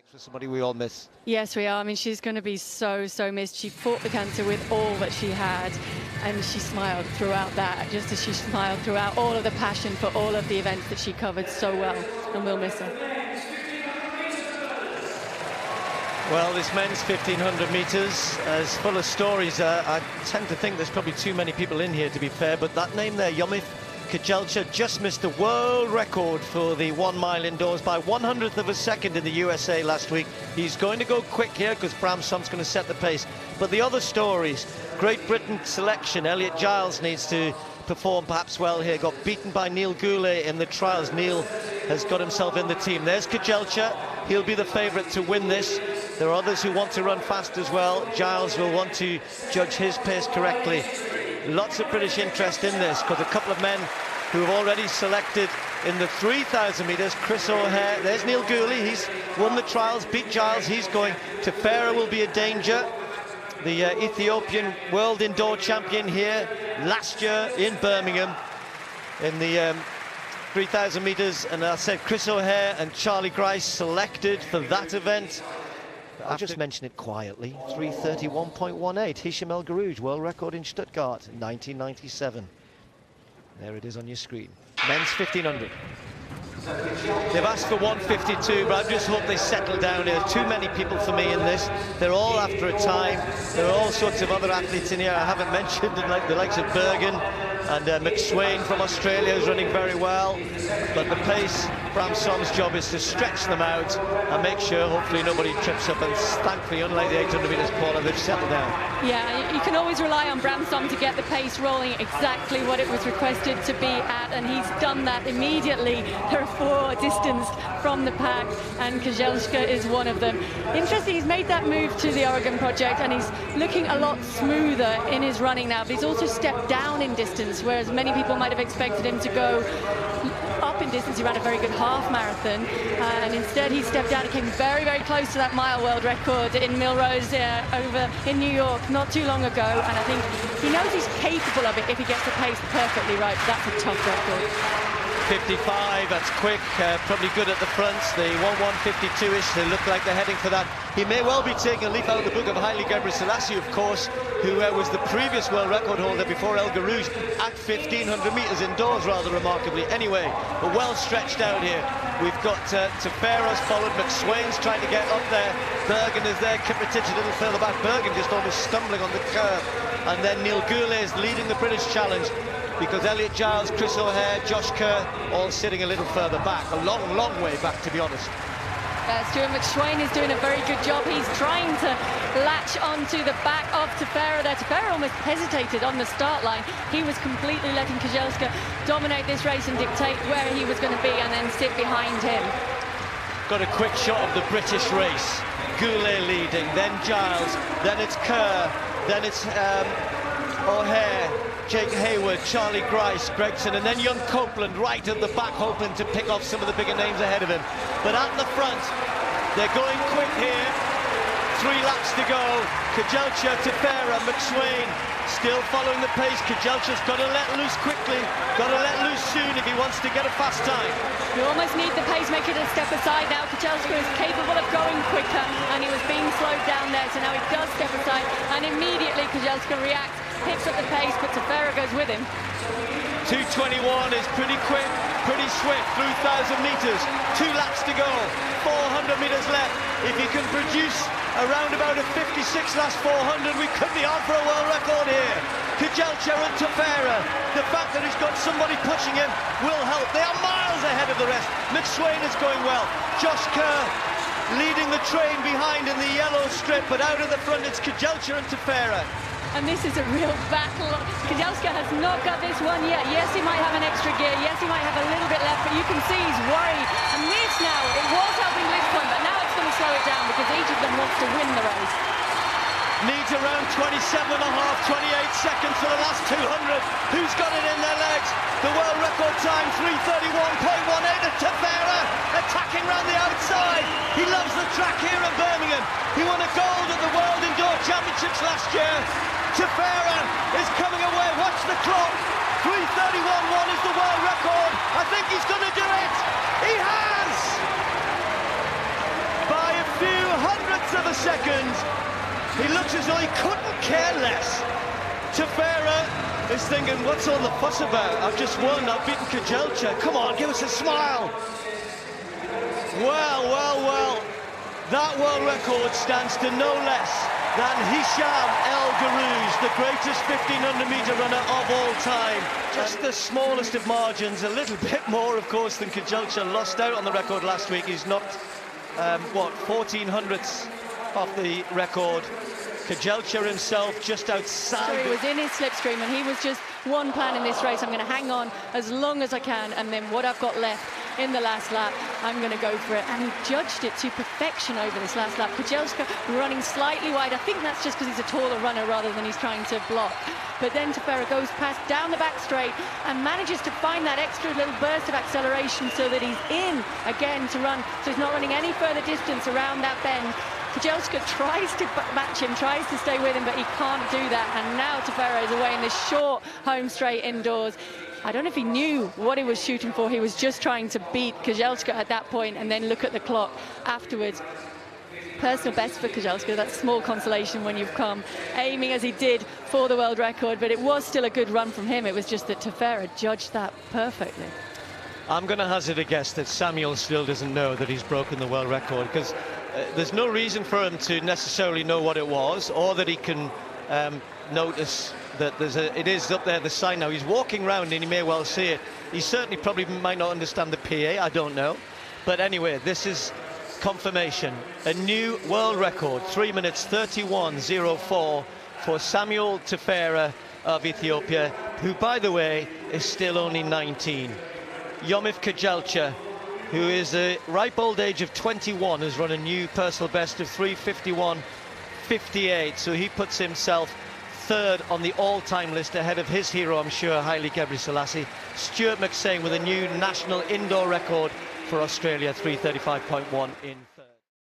For somebody we all miss. Yes, we are. I mean, she's going to be so missed. She fought the cancer with all that she had, and she smiled throughout that, just as she smiled throughout all of the passion for all of the events that she covered so well, and we'll miss her. Well, this men's 1500 meters is full of stories. I tend to think there's probably too many people in here, to be fair, but that name there, Yomif Kejelcha, just missed a world record for the 1 mile indoors by 100th of a second in the USA last week. He's going to go quick here because Bram Som's going to set the pace. But the other stories, Great Britain selection, Elliot Giles needs to perform perhaps well here. Got beaten by Neil Goulet in the trials. Neil has got himself in the team. There's Kejelcha. He'll be the favourite to win this. There are others who want to run fast as well. Giles will want to judge his pace correctly. Lots of British interest in this because a couple of men who have already selected in the 3,000 metres. Chris O'Hare, there's Neil Goulet, he's won the trials, beat Giles, he's going. Tefera will be a danger. The Ethiopian world indoor champion here last year in Birmingham in the 3,000 metres. And I said Chris O'Hare and Charlie Grice selected for that event. I'll just mention it quietly. 3:31.18. Hisham El Garouj, world record in Stuttgart in 1997. There it is on your screen. Men's 1500. They've asked for 152, but I just hope they settle down here. Too many people for me in this. They're all after a time. There are all sorts of other athletes in here I haven't mentioned, like the likes of Bergen and McSwain from Australia is running very well. But the pace, Bram Som's job is to stretch them out and make sure hopefully nobody trips up, and thankfully, unlike the 800 metres qualifier, they've settled down. Yeah, you can always rely on Bram Som to get the pace rolling exactly what it was requested to be at, and he's done that immediately. There are 4 distanced from the pack, and Kejelcha is one of them. Interesting, he's made that move to the Oregon Project, and he's looking a lot smoother in his running now, but he's also stepped down in distance, whereas many people might have expected him to go up in distance. He ran a very good half marathon, and instead he stepped down. He came very close to that mile world record in Millrose over in New York not too long ago, and I think he knows he's capable of it if he gets the pace perfectly right. But that's a tough record. 55, that's quick, probably good at the fronts. The 1:1:52-ish, they look like they're heading for that. He may well be taking a leaf out of the book of Haile Gebrselassie, of course, who was the previous world record holder before El Garouj at 1,500 metres indoors, rather remarkably. Anyway, we're well stretched out here. We've got Tefera's followed, McSwain's trying to get up there. Bergen is there, Kiprotich a little further back. Bergen just almost stumbling on the curve. And then Neil Goulet is leading the British challenge, because Elliot Giles, Chris O'Hare, Josh Kerr, all sitting a little further back, a long way back, to be honest. Stuart McSwain is doing a very good job. He's trying to latch onto the back of Tefera there. Tefera almost hesitated on the start line. He was completely letting Kejelcha dominate this race and dictate where he was going to be, and then sit behind him. Got a quick shot of the British race. Goulet leading, then Giles, then it's Kerr, then it's O'Hare, Jake Hayward, Charlie Grice, Gregson, and then young Copeland right at the back, hoping to pick off some of the bigger names ahead of him. But at the front, they're going quick here. 3 laps to go. Kejelcha, Tefera, McSwain still following the pace. Kejelcha's got to let loose quickly, got to let loose soon if he wants to get a fast time. You almost need the pacemaker to step aside now. Kejelcha is capable of going quicker, and he was being slowed down there, so now he does step aside, and immediately Kejelcha reacts, picks up the pace, but Tefera goes with him. 2:21 is pretty quick, pretty swift through 1,000 metres. 2 laps to go, 400 metres left. If he can produce around about a 56 last 400, we could be on for a world record here. Kejelcha and Tefera, the fact that he's got somebody pushing him will help. They are miles ahead of the rest. McSwain is going well. Josh Kerr leading the train behind in the yellow strip, but out of the front it's Kejelcha and Tefera. And this is a real battle. Kejelcha has not got this one yet. Yes, he might have an extra gear. Yes, he might have a little bit left, but you can see he's worried. And this now, it was helping this point, but now it's going to slow it down because each of them wants to win the race. Needs around 27.5, 28 seconds for the last 200. Who's got it in their legs? The world record time, 3:31.18, and Tefera attacking round the outside. He loves the track here in Birmingham. He won a gold at the World Indoor Championships last year. Tefera is coming away. Watch the clock. 3:31.1 is the world record. I think he's going to do it. He has! By a 1/10 of a second. He looks as though he couldn't care less. Tefera is thinking, what's all the fuss about? I've just won, I've beaten Kejelcha. Come on, give us a smile. Well, well, well. That world record stands to no less than Hisham El Garouz, the greatest 1500-metre runner of all time. Just the smallest of margins, a little bit more, of course, than Kejelcha. Lost out on the record last week. He's knocked, 14 hundredths off the record. Kejelcha himself just outside. So he was in his slipstream, and he was just one plan in this race. I'm going to hang on as long as I can, and then what I've got left in the last lap, I'm going to go for it. And he judged it to perfection over this last lap. Kejelcha running slightly wide. I think that's just because he's a taller runner rather than he's trying to block. But then Tefera goes past down the back straight and manages to find that extra little burst of acceleration so that he's in again to run. So he's not running any further distance around that bend. Kejelcha tries to match him, tries to stay with him, but he can't do that. And now Tefera is away in this short home straight indoors. I don't know if he knew what he was shooting for. He was just trying to beat Kejelcha at that point and then look at the clock afterwards. Personal best for Kejelcha. That's small consolation when you've come aiming as he did for the world record, but it was still a good run from him. It was just that Tefera judged that perfectly. I'm going to hazard a guess that Samuel still doesn't know that he's broken the world record, because there's no reason for him to necessarily know what it was, or that he can notice that it is up there, the sign now. He's walking around and he may well see it. He certainly probably might not understand the PA, I don't know. But anyway, this is confirmation. A new world record, 3 minutes 31.04 for Samuel Tefera of Ethiopia, who, by the way, is still only 19. Yomif Kejelcha, who is a ripe old age of 21, has run a new personal best of 3:51.58, so he puts himself third on the all-time list, ahead of his hero, I'm sure, Haile Gebrselassie. Stuart McSane with a new national indoor record for Australia, 3:35.1 in